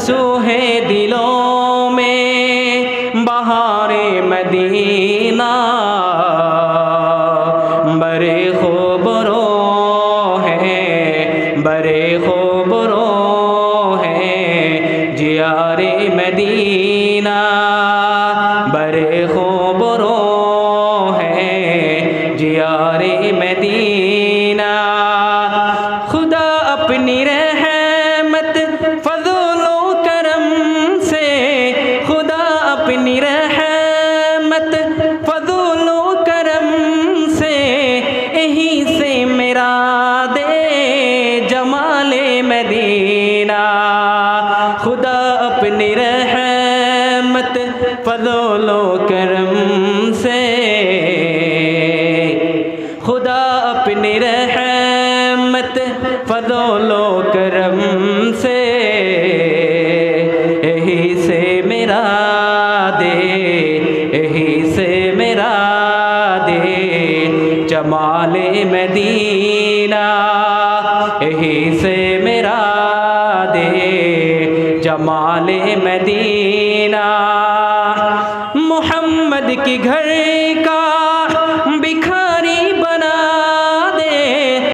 आंसू है दिलों में बहारे मदीना, बड़े खूबरो हैं, बड़े खूबरो हैं जियारे मदीना, बड़े खूबरो हैं जियारे मदीना। खुदा अपनी रहमत फज़लो करम से, खुदा अपनी रहमत फज़लो करम से, यहीं से मेरा दे जमाले मदीना। खुदा अपनी रहमत फज़लो करम से, खुदा अपनी रहमत फज़लो करम से, यही से मेरा दे, यही से मेरा दे जमाले मदीना, यही से मेरा दे जमाले मदीना। मोहम्मद की घर